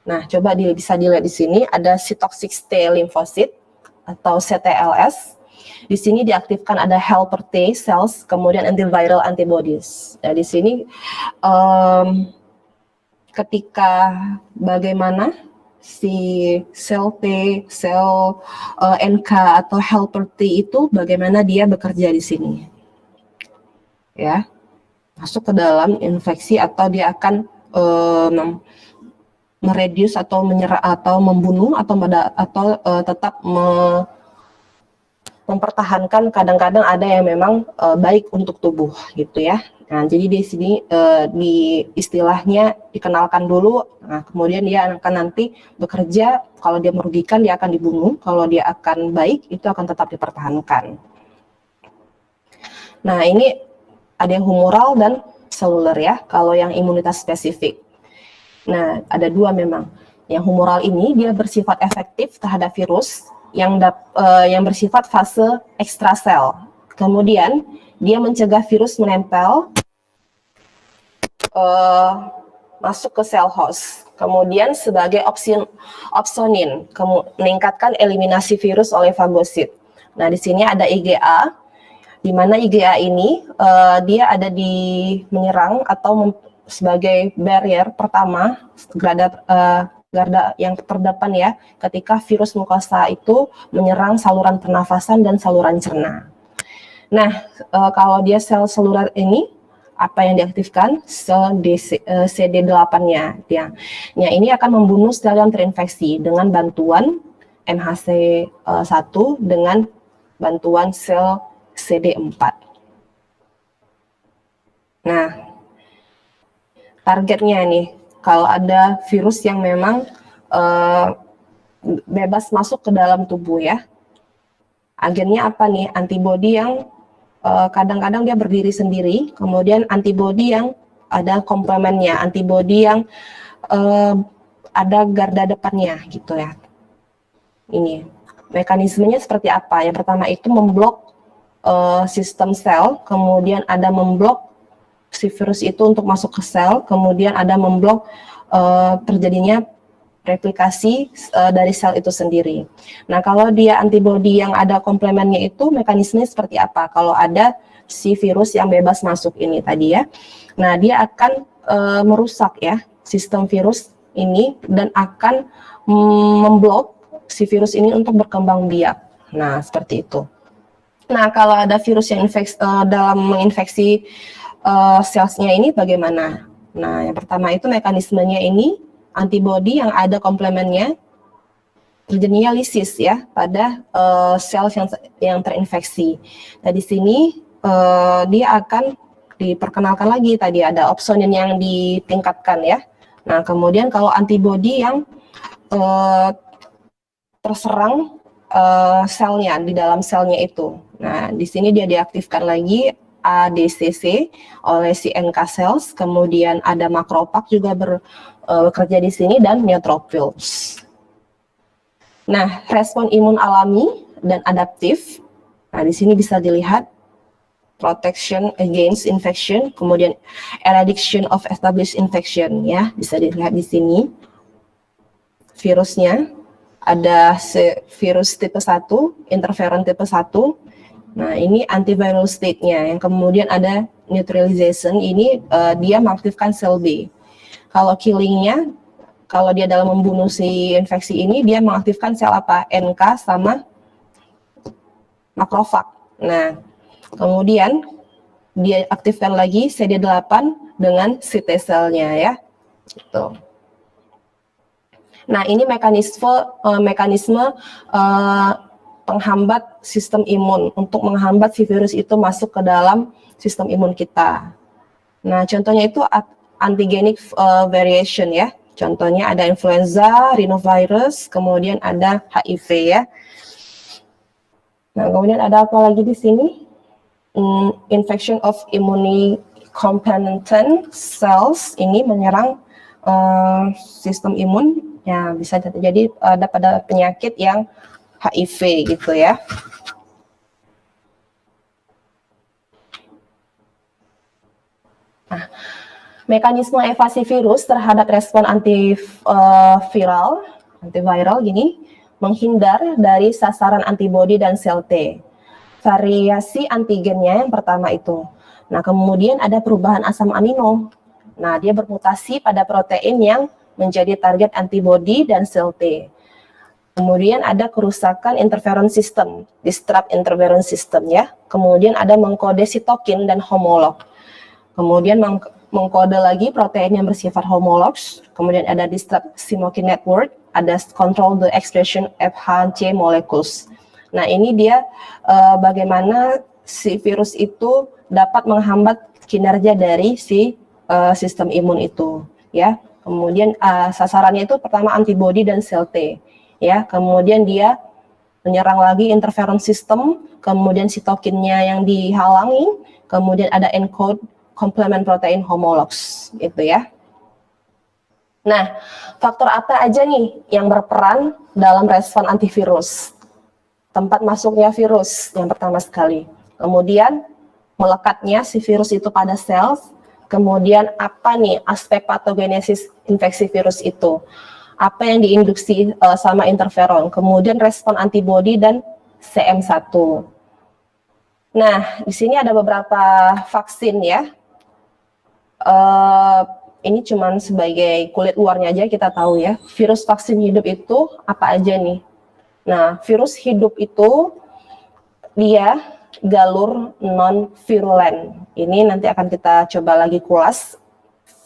Nah, coba bisa dilihat di sini ada cytotoxic T lymphocyte atau CTLS. Di sini diaktifkan ada helper T cells, kemudian antiviral antibodies. Nah, di sini ketika bagaimana si sel T, sel NK atau helper T itu bagaimana dia bekerja di sini, ya, masuk ke dalam infeksi atau dia akan mereduce atau menyerang atau membunuh atau tetap mempertahankan. Kadang-kadang ada yang memang baik untuk tubuh gitu ya. Nah, jadi di sini di istilahnya dikenalkan dulu. Nah, kemudian dia akan nanti bekerja. Kalau dia merugikan dia akan dibunuh. Kalau dia akan baik itu akan tetap dipertahankan. Nah, ini ada yang humoral dan seluler ya. Kalau yang imunitas spesifik. Nah, ada dua memang. Yang humoral ini dia bersifat efektif terhadap virus yang bersifat fase ekstrasel. Kemudian dia mencegah virus menempel masuk ke sel host. Kemudian sebagai opsonin, meningkatkan eliminasi virus oleh fagosit. Nah, di sini ada IgA, di mana IgA ini dia ada di menyerang atau sebagai barrier pertama, garda yang terdepan ya, ketika virus mukosa itu menyerang saluran pernafasan dan saluran cerna. Nah, kalau dia sel seluler ini, apa yang diaktifkan? Sel CD8-nya. Ya. Nah, ini akan membunuh sel yang terinfeksi dengan bantuan NHC1 dengan bantuan sel CD4. Nah, targetnya nih, kalau ada virus yang memang bebas masuk ke dalam tubuh ya, agennya apa nih? Antibodi yang kadang-kadang dia berdiri sendiri, kemudian antibodi yang ada komplemennya, antibodi yang ada garda depannya gitu ya. Ini mekanismenya seperti apa? Yang pertama itu memblok sistem sel, kemudian ada memblok si virus itu untuk masuk ke sel, kemudian ada memblok terjadinya replikasi dari sel itu sendiri. Nah, kalau dia antibodi yang ada komplemennya itu mekanismenya seperti apa? Kalau ada si virus yang bebas masuk ini tadi ya, nah dia akan merusak ya sistem virus ini dan akan memblok si virus ini untuk berkembang biak. Nah, seperti itu. Nah, kalau ada virus yang dalam menginfeksi selsnya ini bagaimana? Nah, yang pertama itu mekanismenya ini antibodi yang ada komplemennya terjadinya lisis ya pada sel yang terinfeksi. Nah, di sini dia akan diperkenalkan lagi tadi ada opsonin yang ditingkatkan ya. Nah, kemudian kalau antibodi yang terserang selnya di dalam selnya itu. Nah, di sini dia diaktifkan lagi ADCC oleh si NK cells, kemudian ada makrofag juga bekerja di sini dan neutrophils. Nah, respon imun alami dan adaptif. Nah, di sini bisa dilihat protection against infection, kemudian eradication of established infection ya, bisa dilihat di sini. Virusnya ada virus tipe 1, interferon tipe 1. Nah, ini antiviral state-nya, yang kemudian ada neutralization, ini dia mengaktifkan sel B. Kalau killing-nya, kalau dia dalam membunuh si infeksi ini, dia mengaktifkan sel apa? NK sama makrofag. Nah, kemudian dia aktifkan lagi CD8 dengan si T-selnya ya. Gitu. Nah, ini mekanisme penghambat sistem imun untuk menghambat si virus itu masuk ke dalam sistem imun kita. Nah, contohnya itu antigenic variation ya. Contohnya ada influenza, rhinovirus, kemudian ada HIV ya. Nah, kemudian ada apa lagi di sini? Infection of immunocompetent cells ini menyerang sistem imun ya, bisa jadi ada pada penyakit yang HIV gitu ya. Nah, mekanisme evasi virus terhadap respon antiviral gini, menghindar dari sasaran antibodi dan sel T. Variasi antigennya yang pertama itu. Nah, kemudian ada perubahan asam amino. Nah, dia bermutasi pada protein yang menjadi target antibodi dan sel T. Kemudian ada kerusakan interferon sistem, disrupt interferon system ya. Kemudian ada mengkode sitokin dan homolog. Kemudian mengkode lagi protein yang bersifat homologs. Kemudian ada disrupt cytokine network, ada control the expression FHC molecules. Nah, ini dia bagaimana si virus itu dapat menghambat kinerja dari si sistem imun itu ya. Kemudian sasarannya itu pertama antibodi dan sel T. Ya, kemudian dia menyerang lagi interferon sistem, kemudian sitokinnya yang dihalangi, kemudian ada encode complement protein homologs, gitu ya. Nah, faktor apa aja nih yang berperan dalam respon antivirus? Tempat masuknya virus yang pertama sekali. Kemudian melekatnya si virus itu pada sel. Kemudian apa nih aspek patogenesis infeksi virus itu? Apa yang diinduksi sama interferon, kemudian respon antibodi dan CM1. Nah, di sini ada beberapa vaksin ya. ini cuman sebagai kulit luarnya aja kita tahu ya, virus vaksin hidup itu apa aja nih. Nah, virus hidup itu dia galur non-virulen. Ini nanti akan kita coba lagi kulas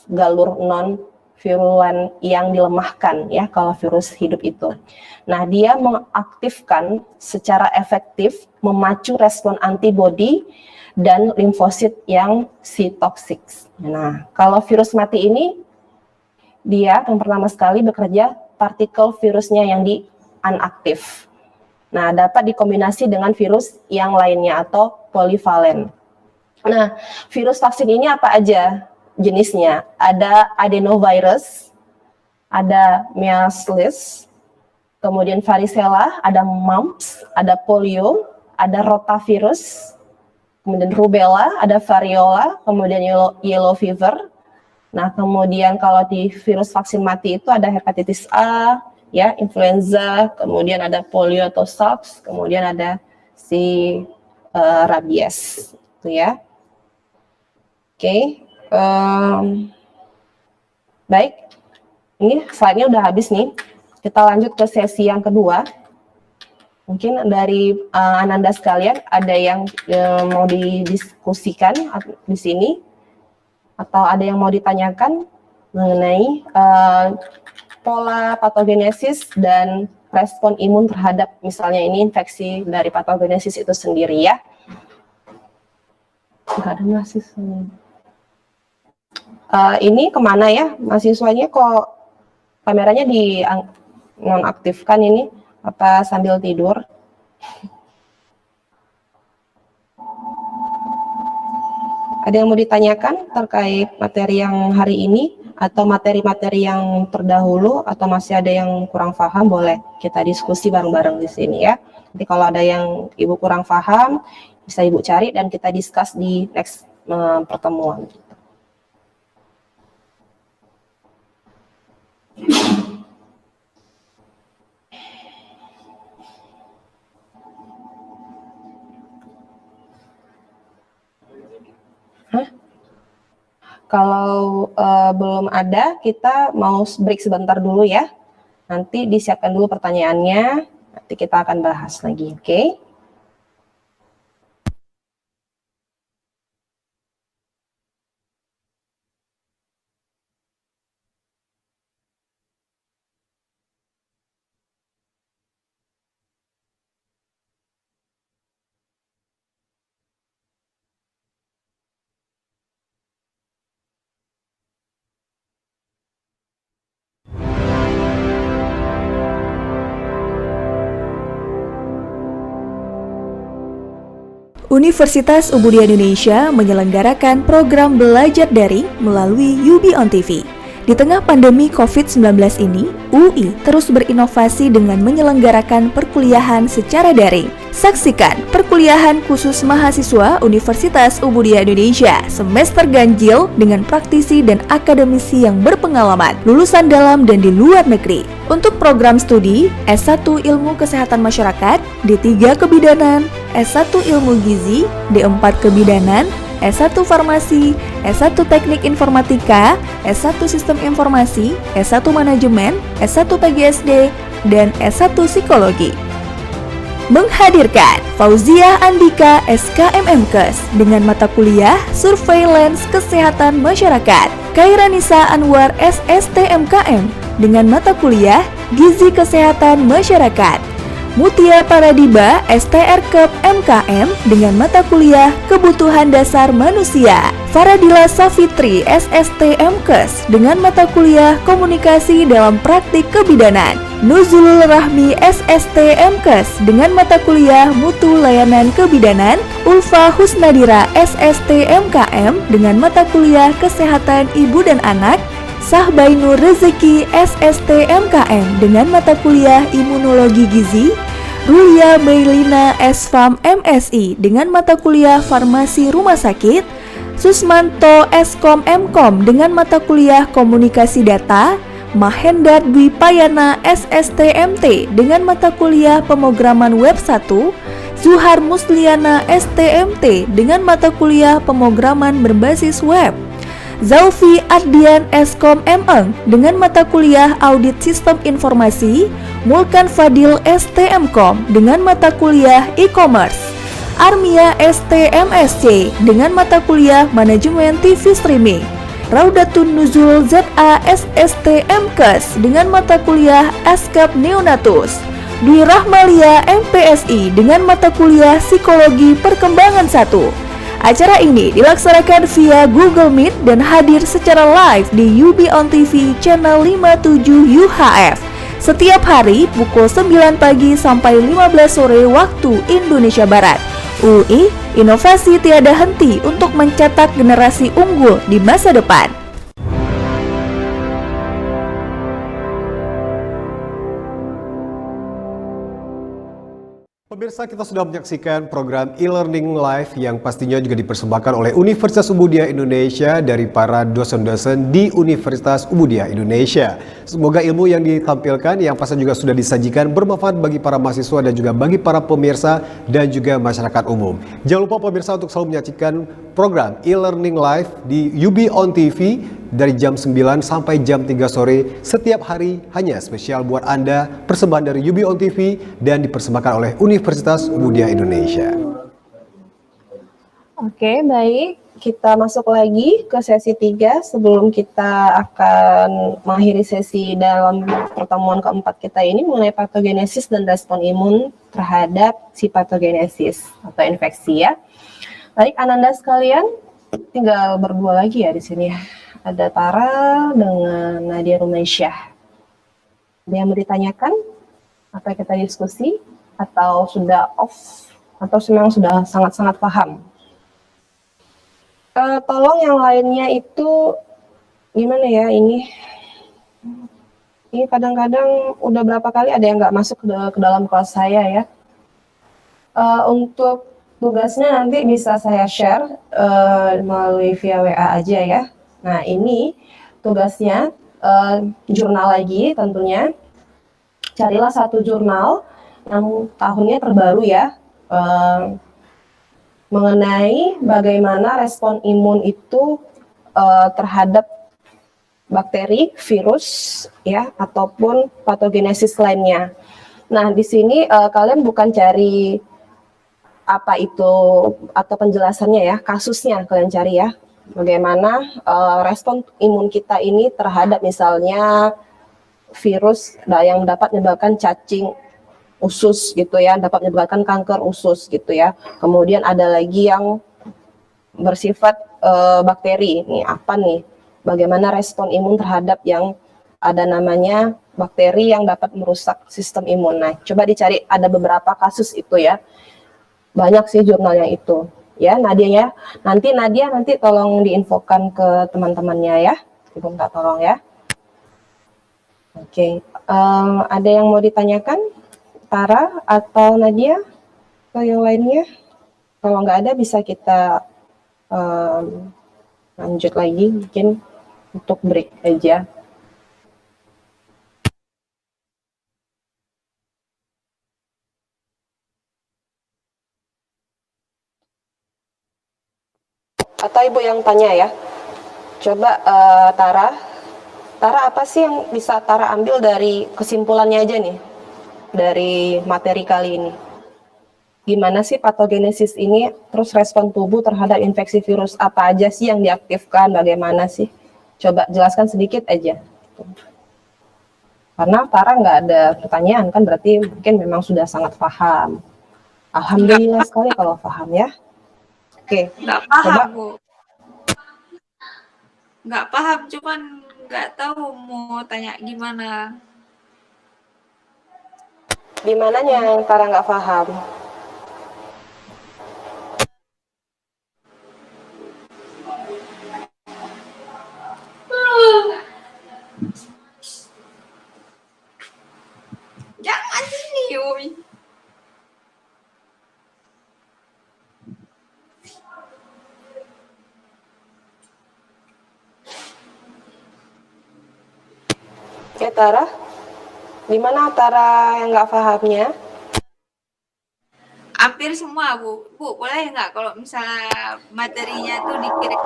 galur non-virulen yang dilemahkan ya kalau virus hidup itu. Nah, dia mengaktifkan secara efektif, memacu respon antibodi dan limfosit yang sitoksik. Nah, kalau virus mati ini, dia yang pertama sekali bekerja partikel virusnya yang inaktif. Nah, dapat dikombinasi dengan virus yang lainnya atau polivalen. Nah, virus vaksin ini apa aja jenisnya? Ada adenovirus, ada measles, kemudian varicella, ada mumps, ada polio, ada rotavirus, kemudian rubella, ada variola, kemudian yellow fever. Nah, kemudian kalau di virus vaksin mati itu ada hepatitis A, ya, influenza, kemudian ada polio atau SARS, kemudian ada si rabies, itu ya. Oke, baik, ini slide-nya udah habis nih. Kita lanjut ke sesi yang kedua. Mungkin dari Ananda sekalian ada yang mau didiskusikan di sini, atau ada yang mau ditanyakan mengenai pola patogenesis dan respon imun terhadap misalnya ini infeksi dari patogenesis itu sendiri ya. Nggak ada mahasiswa. Ini kemana ya mahasiswanya, kok kameranya di nonaktifkan ini, apa sambil tidur? Ada yang mau ditanyakan terkait materi yang hari ini atau materi-materi yang terdahulu, atau masih ada yang kurang paham, boleh kita diskusi bareng-bareng di sini ya. Nanti kalau ada yang Ibu kurang paham, bisa Ibu cari dan kita discuss di next pertemuan. Kalau belum ada, kita mau break sebentar dulu ya. Nanti disiapkan dulu pertanyaannya, nanti kita akan bahas lagi, oke? Universitas Ubudiah Indonesia menyelenggarakan program belajar daring melalui UBI on TV. Di tengah pandemi COVID-19 ini, UI terus berinovasi dengan menyelenggarakan perkuliahan secara daring. Saksikan perkuliahan khusus mahasiswa Universitas Ubudiah Indonesia semester ganjil dengan praktisi dan akademisi yang berpengalaman, lulusan dalam dan di luar negeri. Untuk program studi S1 Ilmu Kesehatan Masyarakat, D3 Kebidanan, S1 Ilmu Gizi, D4 Kebidanan, S1 Farmasi, S1 Teknik Informatika, S1 Sistem Informasi, S1 Manajemen, S1 PGSD, dan S1 Psikologi. Menghadirkan Fauzia Andika SKMMKes dengan mata kuliah Surveillance Kesehatan Masyarakat, Kairanisa Anwar SSTMKM dengan mata kuliah Gizi Kesehatan Masyarakat, Mutia Paradiba STRKEP MKM dengan mata kuliah Kebutuhan Dasar Manusia, Faradila Safitri SSTMKes dengan mata kuliah Komunikasi dalam Praktik Kebidanan, Nuzulul Rahmi SSTMKes dengan mata kuliah Mutu Layanan Kebidanan, Ulfa Husnadira SSTMKM dengan mata kuliah Kesehatan Ibu dan Anak, Sahbainur Rezeki SSTMKM dengan mata kuliah Imunologi Gizi, Rulia Meilina SFAM MSI dengan mata kuliah Farmasi Rumah Sakit, Susmanto Eskom Mkom dengan mata kuliah Komunikasi Data, Mahendra Dwi Payana SSTMT dengan mata kuliah Pemrograman Web 1, Zuhar Musliana STMT dengan mata kuliah Pemrograman Berbasis Web, Zaufi Ardian Eskom Meng dengan mata kuliah Audit Sistem Informasi, Mulkan Fadil STMkom dengan mata kuliah E-commerce, Armia STMSC dengan mata kuliah Manajemen TV Streaming, Raudatun Nuzul ZA SSTMKes dengan mata kuliah Askap Neonatus, Dwi Rahmalia MPSI dengan mata kuliah Psikologi Perkembangan 1. Acara ini dilaksanakan via Google Meet dan hadir secara live di UB On TV channel 57 UHF setiap hari pukul 9 pagi sampai 15 sore waktu Indonesia Barat. UI, inovasi tiada henti untuk mencetak generasi unggul di masa depan. Pemirsa, kita sudah menyaksikan program e-learning live yang pastinya juga dipersembahkan oleh Universitas Umudia Indonesia dari para dosen-dosen di Universitas Umudia Indonesia. Semoga ilmu yang ditampilkan yang pasti juga sudah disajikan bermanfaat bagi para mahasiswa dan juga bagi para pemirsa dan juga masyarakat umum. Jangan lupa pemirsa untuk selalu menyaksikan program e-learning live di UB On TV dari jam 9 sampai jam 3 sore setiap hari, hanya spesial buat Anda, persembahan dari UB On TV dan dipersembahkan oleh Universitas Umudia Indonesia. Oke, baik. Kita masuk lagi ke sesi 3 sebelum kita akan mengakhiri sesi dalam pertemuan keempat kita ini mengenai patogenesis dan respon imun terhadap si patogenesis atau infeksi ya. Baik, Ananda sekalian, tinggal berdua lagi ya di sini ya. Ada Tara dengan Nadia Rumaisyah. Ada yang mau ditanyakan? Atau kita diskusi? Atau sudah off? Atau memang sudah sangat-sangat paham? Tolong yang lainnya itu gimana ya ini? Ini kadang-kadang udah berapa kali ada yang nggak masuk ke dalam kelas saya ya. Untuk tugasnya nanti bisa saya share melalui via WA aja ya. Nah ini tugasnya jurnal lagi tentunya. Carilah satu jurnal yang tahunnya terbaru ya. Mengenai bagaimana respon imun itu terhadap bakteri, virus ya ataupun patogenesis lainnya. Nah, di sini kalian bukan cari apa itu atau penjelasannya ya, kasusnya kalian cari ya. Bagaimana respon imun kita ini terhadap misalnya virus yang dapat menyebabkan cacing usus gitu ya, dapat menyebabkan kanker usus gitu ya. Kemudian ada lagi yang bersifat bakteri. Ini apa nih? Bagaimana respon imun terhadap yang ada namanya bakteri yang dapat merusak sistem imun. Nah, coba dicari ada beberapa kasus itu ya. Banyak sih jurnalnya itu. Ya, Nadia ya. Nadia nanti tolong diinfokan ke teman-temannya ya. Ibu minta tolong ya. Oke, ada yang mau ditanyakan? Tara atau Nadia atau yang lainnya? Kalau nggak ada bisa kita lanjut lagi mungkin untuk break aja. Atau ibu yang tanya ya. Coba Tara apa sih yang bisa Tara ambil dari kesimpulannya aja nih dari materi kali ini? Gimana sih patogenesis ini, terus respon tubuh terhadap infeksi virus apa aja sih yang diaktifkan, bagaimana sih? Coba jelaskan sedikit aja. Karena Tara nggak ada pertanyaan kan, berarti mungkin memang sudah sangat paham. Alhamdulillah sekali kalau paham ya. Oke, Nggak paham, coba. Bu. Nggak paham, cuman nggak tahu mau tanya gimana. Di mananya yang Tara nggak paham? Jangan sini, Uy. Oke, Tara. Di mana Tara yang nggak pahamnya? Hampir semua, Bu. Bu, boleh nggak kalau misalnya materinya tuh dikirim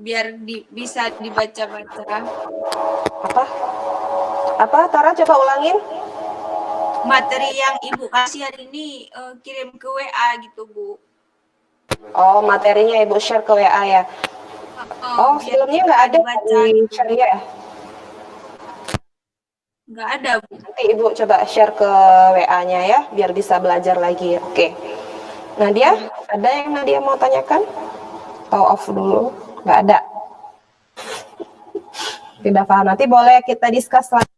biar bisa dibaca-baca. Apa Tara, coba ulangin. Materi yang Ibu kasih hari ini kirim ke WA gitu, Bu. Oh, materinya Ibu share ke WA ya. Oh, Biar filmnya nggak ada dibaca. di share ya? Nggak ada, Bu. Nanti Ibu coba share ke WA-nya ya, biar bisa belajar lagi. Oke. Nadia, ada yang Nadia mau tanyakan? Oh, off dulu. Nggak ada. Tidak paham. Nanti boleh kita discuss lagi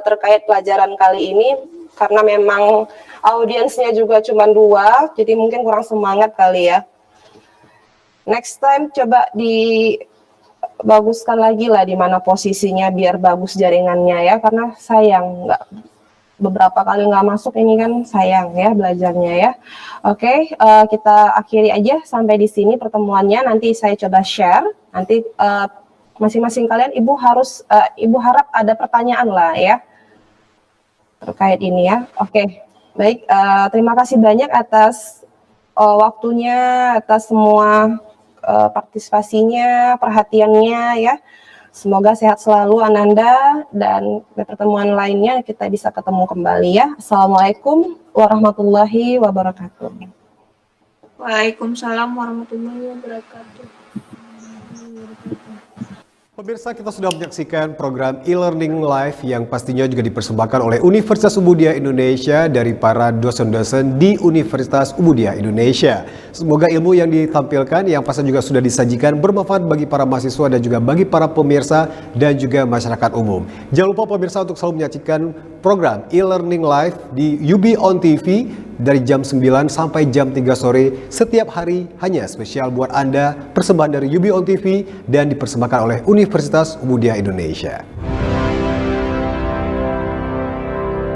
terkait pelajaran kali ini, karena memang audiensnya juga cuma 2, jadi mungkin kurang semangat kali ya. Next time coba dibaguskan lagi lah di mana posisinya biar bagus jaringannya ya, karena sayang beberapa kali nggak masuk ini kan sayang ya belajarnya ya. Oke, kita akhiri aja sampai di sini pertemuannya. Nanti saya coba share. Nanti masing-masing kalian Ibu harap ada pertanyaan lah ya terkait ini ya. Oke, baik. Terima kasih banyak atas waktunya, atas semua partisipasinya, perhatiannya ya. Semoga sehat selalu Ananda, dan di pertemuan lainnya kita bisa ketemu kembali ya. Assalamualaikum warahmatullahi wabarakatuh. Waalaikumsalam warahmatullahi wabarakatuh. Pemirsa, kita sudah menyaksikan program e-learning live yang pastinya juga dipersembahkan oleh Universitas Umudia Indonesia dari para dosen-dosen di Universitas Umudia Indonesia. Semoga ilmu yang ditampilkan, yang pasti juga sudah disajikan, bermanfaat bagi para mahasiswa dan juga bagi para pemirsa dan juga masyarakat umum. Jangan lupa pemirsa untuk selalu menyaksikan program e-learning live di UB On TV dari jam 9 sampai jam 3 sore setiap hari, hanya spesial buat Anda, persembahan dari UB On TV dan dipersembahkan oleh Universitas Umudia Indonesia.